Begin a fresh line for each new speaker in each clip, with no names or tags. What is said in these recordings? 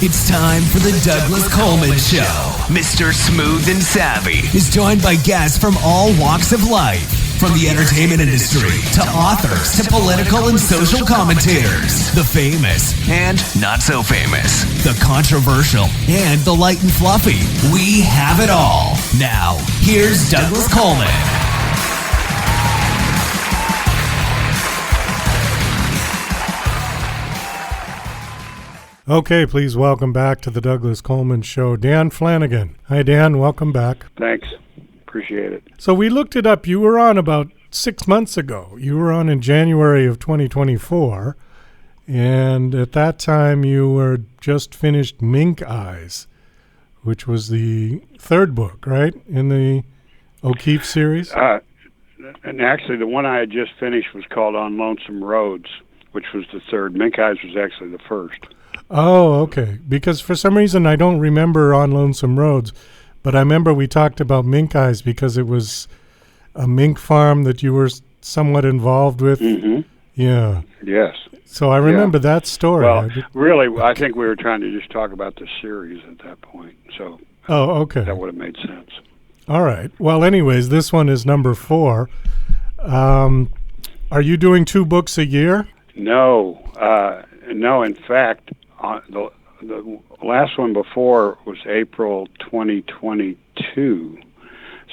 It's time for the Douglas Coleman Show. Mr. Smooth and Savvy is joined by guests from all walks of life, from the entertainment industry to authors to political and social commentators, the famous and not so famous, the controversial and the light and fluffy. We have it all. Now, here's Douglas Coleman.
Okay, please welcome back to the Douglas Coleman Show, Dan Flanigan. Hi, Dan. Welcome back.
Thanks. Appreciate it.
So we looked it up. You were on about 6 months ago. You were on in January of 2024, and at that time you were just finished Mink Eyes, which was the third book, right, in the O'Keefe series?
And actually, the one I had just finished was called On Lonesome Roads, which was the third. Mink Eyes was actually the first.
Oh, okay. Because for some reason I don't remember On Lonesome Roads, but I remember we talked about Mink Eyes because it was a mink farm that you were somewhat involved with.
Mm-hmm.
Yeah.
Yes.
So I remember that story.
Well, really, I think we were trying to just talk about the series at that point. So
okay.
That would have made sense.
All right. Well, anyways, this one is number 4. Are you doing 2 books a year?
No. No, in fact, the last one before was April 2022.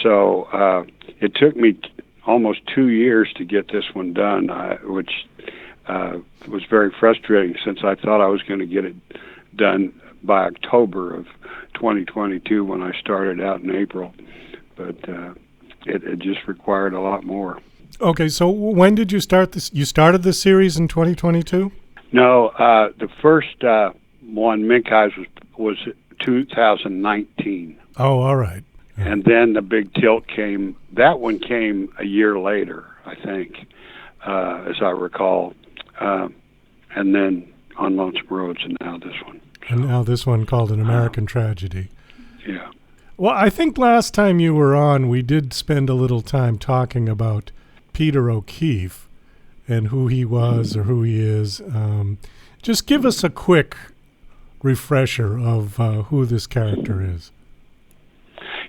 So it took me almost 2 years to get this one done, which was very frustrating since I thought I was going to get it done by October of 2022 when I started out in April. But it just required a lot more.
Okay, so when did you start this? You started this series in 2022?
No, the first one, Mink Eyes, was 2019.
Oh, all right.
Yeah. And then the big tilt came. That one came a year later, I think, as I recall. And then On Lonesome Roads, and now this one.
And now this one called An American Tragedy.
Yeah.
Well, I think last time you were on, we did spend a little time talking about Peter O'Keefe and who he was or who he is. Just give us a quick refresher of who this character is.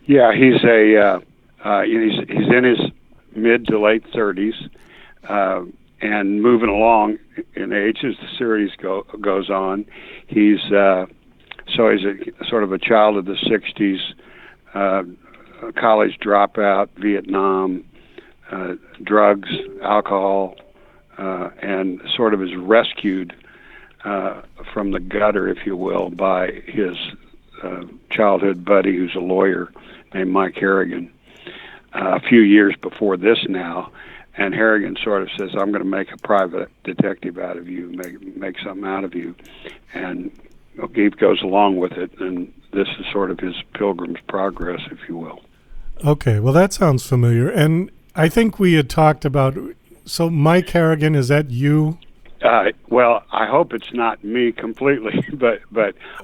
Yeah, he's he's in his mid to late 30s and moving along in age as the series goes on. He's a sort of a child of the 60s, college dropout, Vietnam, drugs, alcohol, and sort of is rescued from the gutter, if you will, by his childhood buddy who's a lawyer named Mike Harrigan a few years before this now. And Harrigan sort of says, I'm going to make a private detective out of you, make something out of you. And O'Keefe goes along with it, and this is sort of his pilgrim's progress, if you will. Okay,
well, that sounds familiar. And I think we had talked about... So Mike Harrigan, is that you?
Well, I hope it's not me completely, but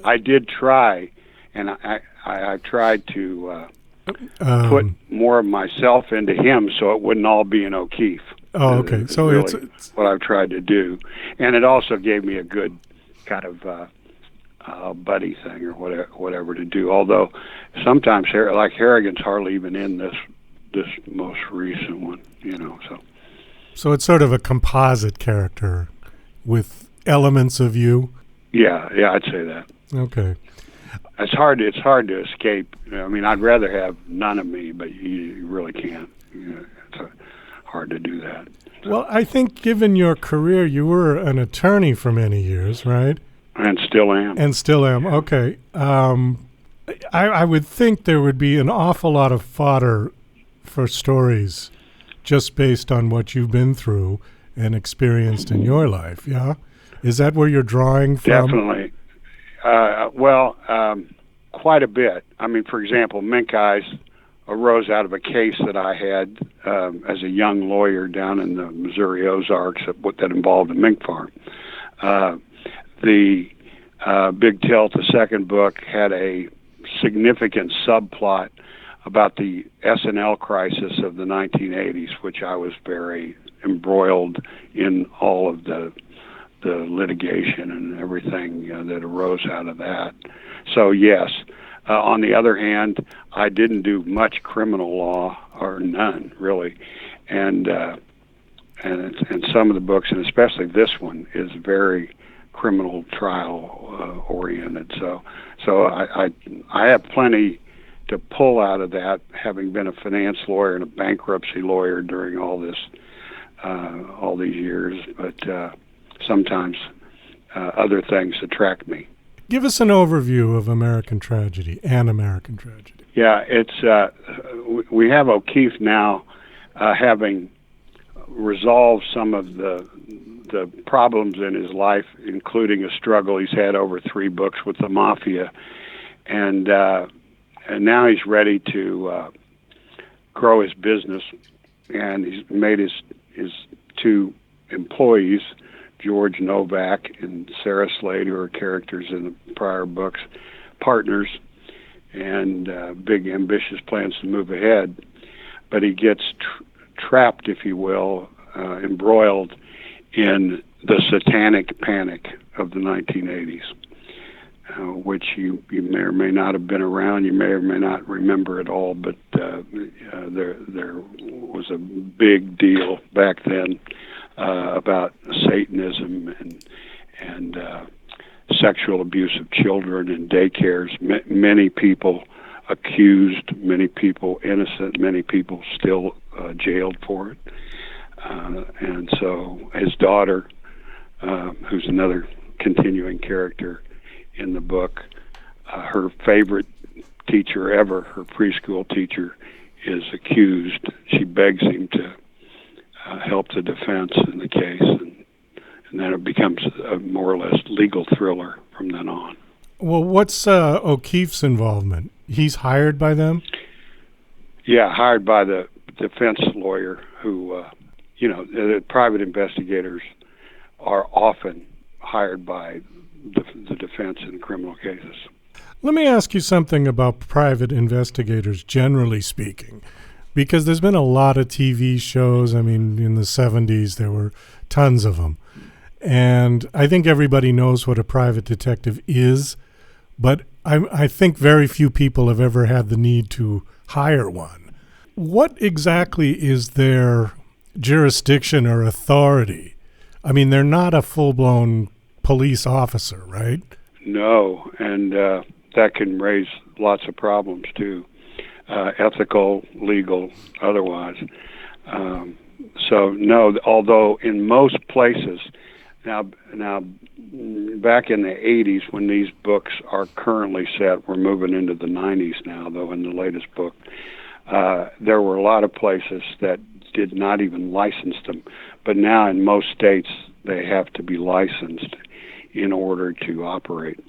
I did try, and I tried to put more of myself into him so it wouldn't all be an O'Keefe.
Oh, okay. So
really
it's
what I've tried to do, and it also gave me a good kind of buddy thing or whatever to do. Although sometimes, like Harrigan's hardly even in this most recent one,
So it's sort of a composite character with elements of you?
Yeah, I'd say that.
Okay.
It's hard to escape. I mean, I'd rather have none of me, but you really can't. It's hard to do that. So.
Well, I think given your career, you were an attorney for many years, right?
And still am.
Okay. I would think there would be an awful lot of fodder for stories just based on what you've been through and experienced in your life, yeah? Is that where you're drawing from?
Definitely. Quite a bit. I mean, for example, Mink Eyes arose out of a case that I had as a young lawyer down in the Missouri Ozarks that involved a mink farm. The Big Tilt, the second book, had a significant subplot about the S&L crisis of the 1980s, which I was very embroiled in all of the the litigation and everything that arose out of that. So yes. On the other hand, I didn't do much criminal law, or none really, and some of the books, and especially this one, is very criminal trial oriented. So I have plenty to pull out of that, having been a finance lawyer and a bankruptcy lawyer during all these years. But sometimes other things attract me.
Give us an overview of American Tragedy and American Tragedy.
Yeah, it's we have O'Keefe now having resolved some of the problems in his life, including a struggle he's had over 3 books with the mafia, and now he's ready to grow his business, and he's made his 2 employees, George Novak and Sarah Slade, who are characters in the prior books, partners, and big ambitious plans to move ahead. But he gets trapped, if you will, embroiled in the satanic panic of the 1980s, which you may or may not have been around, you may or may not remember at all, but there was a big deal back then about Satanism and sexual abuse of children in daycares. Many people accused, many people innocent, many people still jailed for it. And so his daughter, who's another continuing character in the book, her favorite teacher ever, her preschool teacher, is accused. She begs him to help the defense in the case, and then it becomes a more or less legal thriller from then on.
Well, what's O'Keefe's involvement? He's hired by them?
Yeah, hired by the defense lawyer who, the private investigators are often hired by the defense in criminal cases.
Let me ask you something about private investigators, generally speaking, because there's been a lot of TV shows. I mean, in the 70s, there were tons of them. And I think everybody knows what a private detective is, but I think very few people have ever had the need to hire one. What exactly is their jurisdiction or authority? I mean, they're not a full-blown police officer, right?
No, and that can raise lots of problems, too. Ethical, legal, otherwise. So no, although in most places, now back in the 80s when these books are currently set, we're moving into the 90s now, though, in the latest book, there were a lot of places that did not even license them. But now in most states, they have to be licensed in order to operate.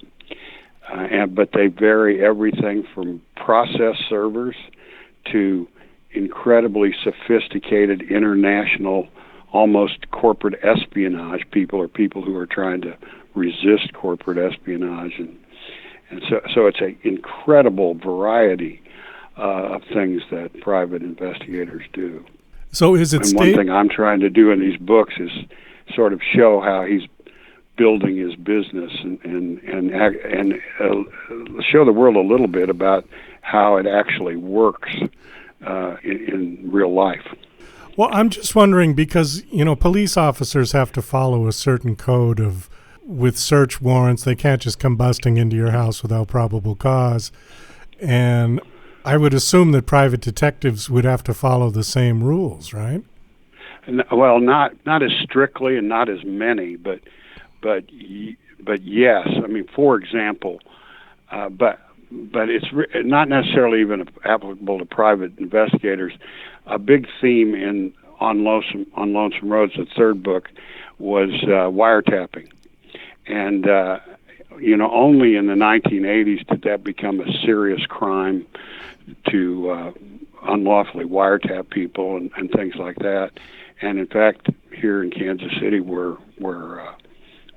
But they vary everything from process servers to incredibly sophisticated international, almost corporate espionage people, or people who are trying to resist corporate espionage. And so it's an incredible variety of things that private investigators do.
So is it
one thing I'm trying to do in these books is sort of show how he's building his business and show the world a little bit about how it actually works in real life.
Well, I'm just wondering because, police officers have to follow a certain code with search warrants. They can't just come busting into your house without probable cause. And I would assume that private detectives would have to follow the same rules, right?
Well, not as strictly and not as many, but yes. I mean, for example, but it's not necessarily even applicable to private investigators. A big theme on Lonesome Roads, the third book, was wiretapping, and only in the 1980s did that become a serious crime to unlawfully wiretap people and things like that. And in fact, here in Kansas City, where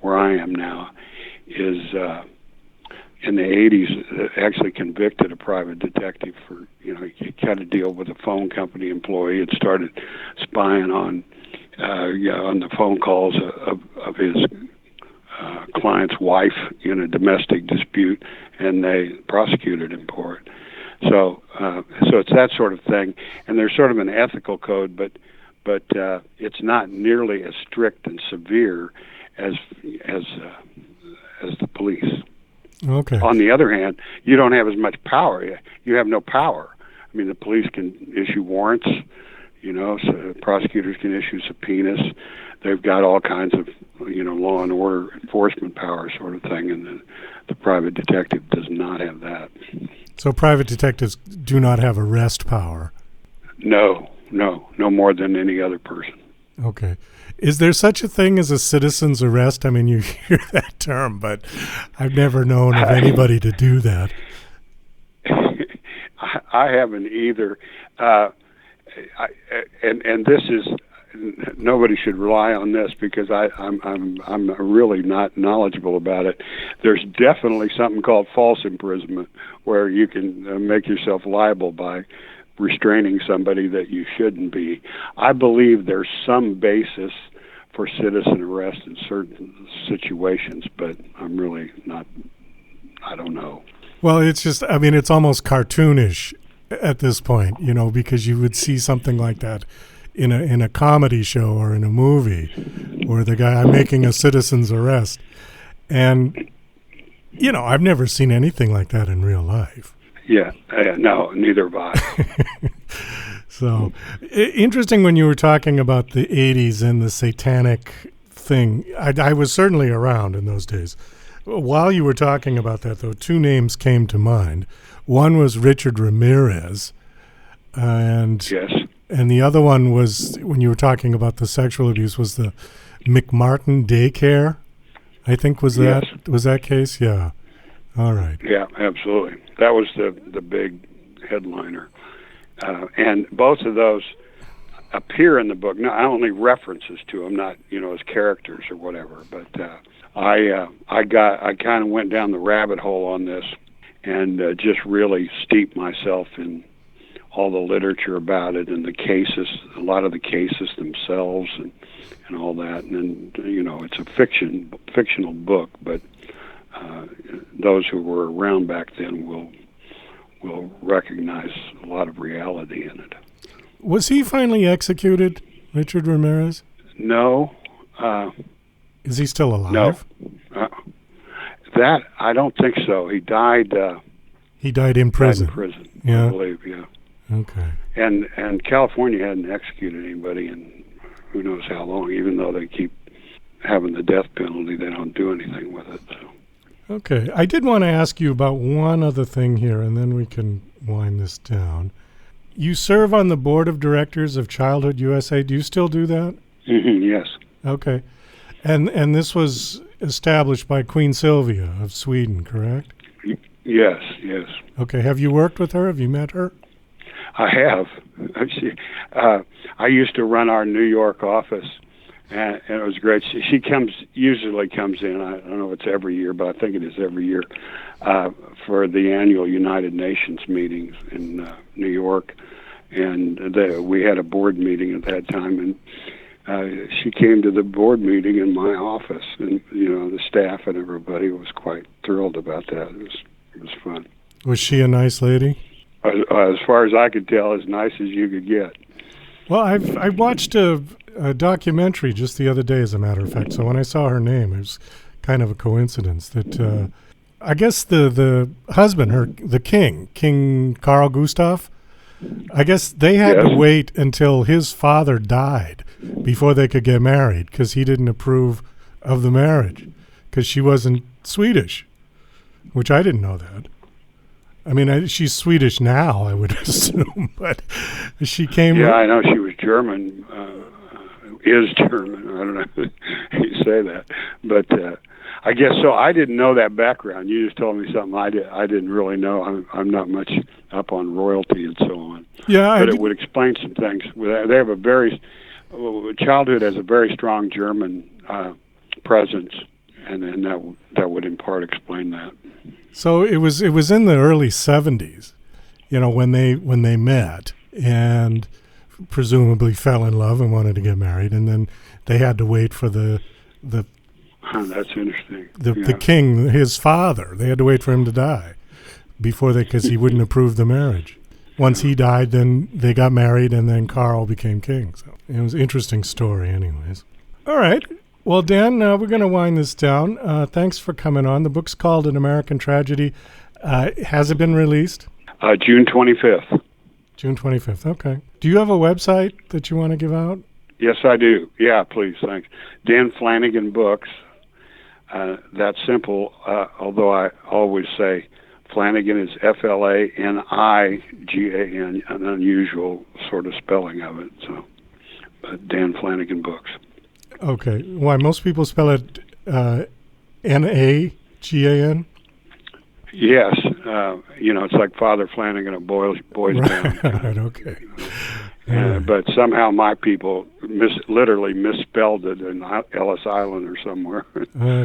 I am now, is in the 80s actually convicted a private detective for, he had a deal with a phone company employee and started spying on the phone calls of his client's wife in a domestic dispute, and they prosecuted him for it. So it's that sort of thing, and there's sort of an ethical code, but it's not nearly as strict and severe as the police.
Okay.
On the other hand, you don't have as much power. You have no power. I mean, the police can issue warrants. So prosecutors can issue subpoenas. They've got all kinds of law and order enforcement power, sort of thing, and the private detective does not have that.
So private detectives do not have arrest power?
No more than any other person.
Okay. Is there such a thing as a citizen's arrest? I mean, you hear that term, but I've never known of anybody to do that.
I haven't either. And this is, nobody should rely on this because I'm really not knowledgeable about it. There's definitely something called false imprisonment, where you can make yourself liable by restraining somebody that you shouldn't be. I believe there's some basis for citizen arrest in certain situations, but I'm really not, I don't know.
Well, it's just, I mean, it's almost cartoonish at this point, because you would see something like that in a comedy show or in a movie where the guy, I'm making a citizen's arrest. And, I've never seen anything like that in real life.
Yeah, no, neither have I.
So, interesting when you were talking about the 80s and the satanic thing. I was certainly around in those days. While you were talking about that, though, two names came to mind. One was Richard Ramirez, and
yes.
And the other one was, when you were talking about the sexual abuse, was the McMartin Daycare, I think was that,
yes.
Was that case? Yeah. All right.
Yeah, absolutely. That was the big headliner. And both of those appear in the book, not only references to them, not, as characters or whatever, but I kind of went down the rabbit hole on this and just really steeped myself in all the literature about it and the cases, a lot of the cases themselves and all that. And then, it's a fictional book, but those who were around back then will recognize a lot of reality in it.
Was he finally executed, Richard Ramirez?
No.
Is he still alive?
No. That, I don't think so. He died.
He died in prison.
Yeah. I believe, yeah.
Okay.
And California hadn't executed anybody in who knows how long, even though they keep having the death penalty, they don't do anything with it. So.
Okay. I did want to ask you about one other thing here, and then we can wind this down. You serve on the board of directors of Childhood USA. Do you still do that?
Mm-hmm, yes.
Okay. And this was established by Queen Sylvia of Sweden, correct?
Yes.
Okay. Have you worked with her? Have you met her?
I have. I used to run our New York office, and it was great. She usually comes in. I don't know if it's every year, but I think it is every year for the annual United Nations meetings in New York. And we had a board meeting at that time, and she came to the board meeting in my office, and the staff and everybody was quite thrilled about that. It was fun.
Was she a nice lady?
As far as I could tell, as nice as you could get.
Well, I watched a documentary just the other day, as a matter of fact. So when I saw her name, it was kind of a coincidence that I guess the husband, the King Carl Gustaf, I guess they had to wait until his father died before they could get married because he didn't approve of the marriage because she wasn't Swedish, which I didn't know that. I mean, she's Swedish now, I would assume, but she came...
Yeah, I know she was German, is German. I don't know how you say that. But I guess so. I didn't know that background. You just told me something I didn't really know. I'm not much up on royalty and so on.
Yeah,
but it would explain some things. They have Childhood has a very strong German presence, and that would in part explain that.
So it was in the early 70s, when they met and presumably fell in love and wanted to get married, and then they had to wait for the
That's interesting.
The king, his father, they had to wait for him to die because he wouldn't approve the marriage. Once he died, then they got married, and then Carl became king. So it was an interesting story anyways. All right. Well, Dan, we're going to wind this down. Thanks for coming on. The book's called An American Tragedy. Has it been released?
June 25th.
June 25th. Okay. Do you have a website that you want to give out?
Yes, I do. Yeah, please. Thanks. Dan Flanigan Books. That's simple, although I always say Flanigan is Flanigan, an unusual sort of spelling of it. So, but Dan Flanigan Books.
Okay. Why? Most people spell it Nagan? Yes.
It's like Father Flanagan of Boys Town.
Right, okay.
But somehow my people literally misspelled it in Ellis Island or somewhere.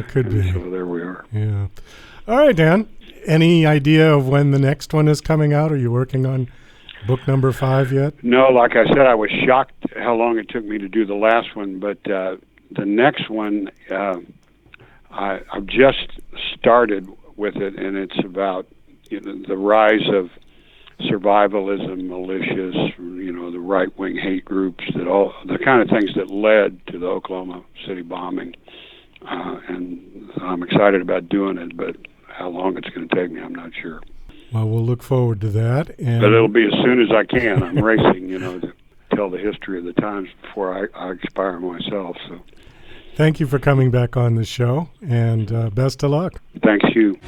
Could be.
So there we are.
Yeah. All right, Dan. Any idea of when the next one is coming out? Are you working on book number 5 yet?
No, like I said, I was shocked how long it took me to do the last one, but the next one, I've just started with it, and it's about the rise of survivalism, militias, the right-wing hate groups, the kind of things that led to the Oklahoma City bombing. And I'm excited about doing it, but how long it's going to take me, I'm not sure.
Well, we'll look forward to that.
But it'll be as soon as I can. I'm racing, to tell the history of the times before I expire myself. So,
thank you for coming back on the show, and best of luck.
Thanks, you.